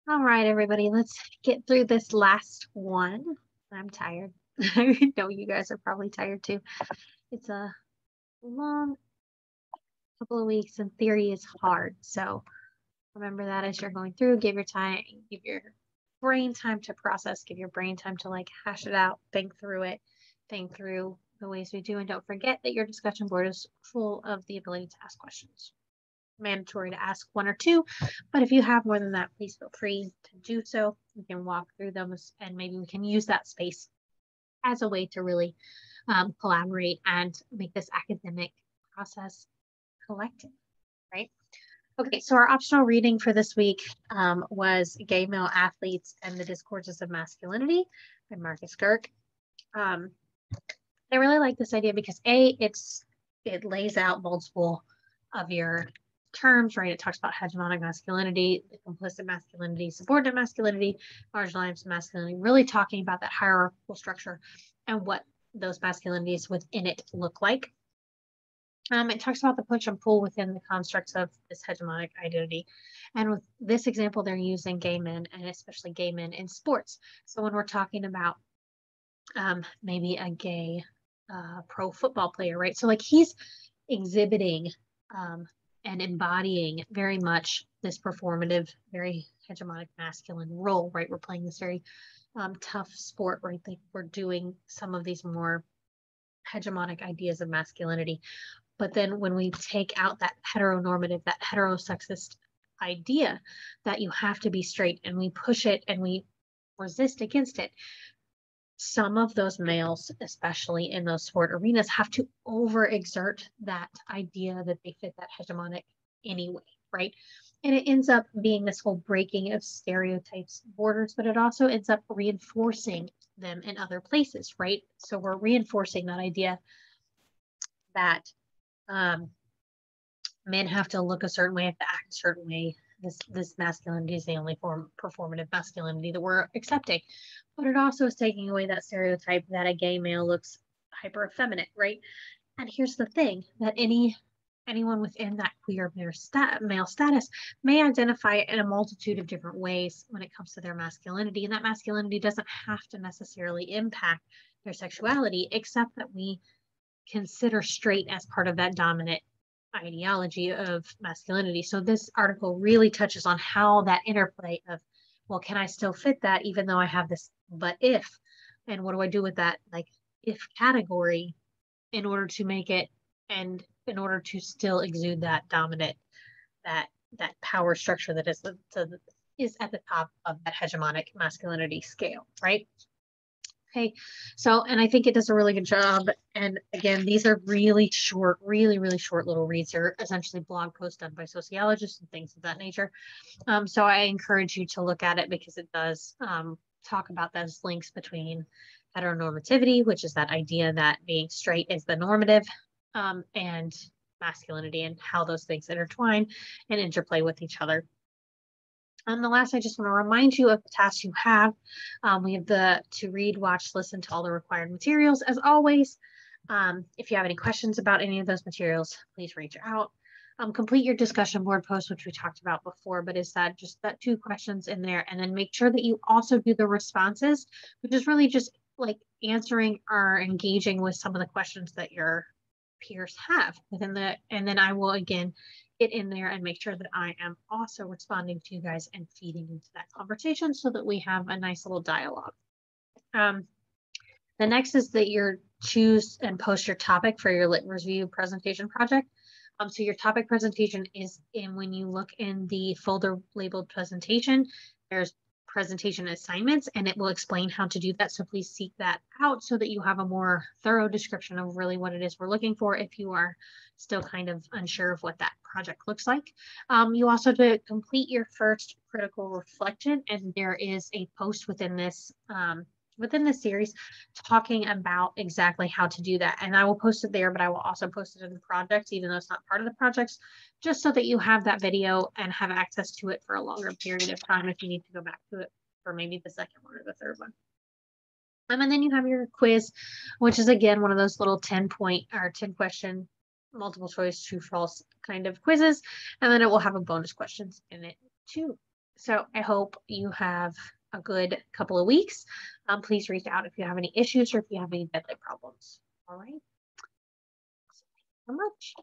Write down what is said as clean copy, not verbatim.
All right, everybody, let's get through this last one. I'm tired. I know you guys are probably tired too. It's a long couple of weeks and theory is hard. So remember that as you're going through, give your brain time to process, give your brain time to like hash it out, think through it, think through the ways we do. And don't forget that your discussion board is full of the ability to ask questions. Mandatory to ask one or two, but if you have more than that, please feel free to do so. We can walk through them and maybe we can use that space as a way to really collaborate and make this academic process collective, right? Okay, so our optional reading for this week was Gay Male Athletes and the Discourses of Masculinity by Marcus Gerke. I really like this idea because it lays out multiple of your terms, right? It talks about hegemonic masculinity, complicit masculinity, subordinate masculinity, marginalized masculinity, really talking about that hierarchical structure and what those masculinities within it look like. It talks about the push and pull within the constructs of this hegemonic identity. And with this example, they're using gay men and especially gay men in sports. So when we're talking about maybe a gay pro football player, right? So like he's exhibiting and embodying very much this performative, very hegemonic masculine role, right? We're playing this very tough sport, right? Like we're doing some of these more hegemonic ideas of masculinity. But then when we take out that heteronormative, that heterosexist idea that you have to be straight and we push it and we resist against it, some of those males, especially in those sport arenas, have to overexert that idea that they fit that hegemonic anyway, right? And it ends up being this whole breaking of stereotypes, borders, but it also ends up reinforcing them in other places, right? So we're reinforcing that idea that men have to look a certain way, have to act a certain way. This masculinity is the only form performative masculinity that we're accepting. But it also is taking away that stereotype that a gay male looks hyper effeminate, right? And here's the thing that anyone within that queer male status may identify in a multitude of different ways when it comes to their masculinity. And that masculinity doesn't have to necessarily impact their sexuality, except that we consider straight as part of that dominant ideology of masculinity. So this article really touches on how that interplay of, well, can I still fit that even though I have this but if, and what do I do with that like if category in order to make it and in order to still exude that dominant that power structure that is at the top of that hegemonic masculinity scale, right? Okay, so, and I think it does a really good job. And again, these are really short, really short little reads. They're essentially blog posts done by sociologists and things of that nature. So I encourage you to look at it because it does talk about those links between heteronormativity, which is that idea that being straight is the normative, and masculinity and how those things intertwine and interplay with each other. And the last, I just want to remind you of the tasks you have. We have to read, watch, listen to all the required materials. As always, if you have any questions about any of those materials, please reach out. Complete your discussion board post, which we talked about before, but is that just that 2 questions in there? And then make sure that you also do the responses, which is really just like answering or engaging with some of the questions that your peers have and then I will again get in there and make sure that I am also responding to you guys and feeding into that conversation so that we have a nice little dialogue. The next is that you choose and post your topic for your lit review presentation project. So your topic presentation is in when you look in the folder labeled presentation, there's presentation assignments and it will explain how to do that. So please seek that out so that you have a more thorough description of really what it is we're looking for if you are still kind of unsure of what that project looks like. You also have to complete your first critical reflection, and there is a post within this series talking about exactly how to do that. And I will post it there, but I will also post it in the projects, even though it's not part of the projects, just so that you have that video and have access to it for a longer period of time if you need to go back to it for maybe the second one or the third one. And then you have your quiz, which is again one of those little 10-point or 10 question multiple choice true false kind of quizzes. And then it will have a bonus questions in it too. So I hope you have a good couple of weeks. Please reach out if you have any issues or if you have any bedtime problems. All right. Thank you so much.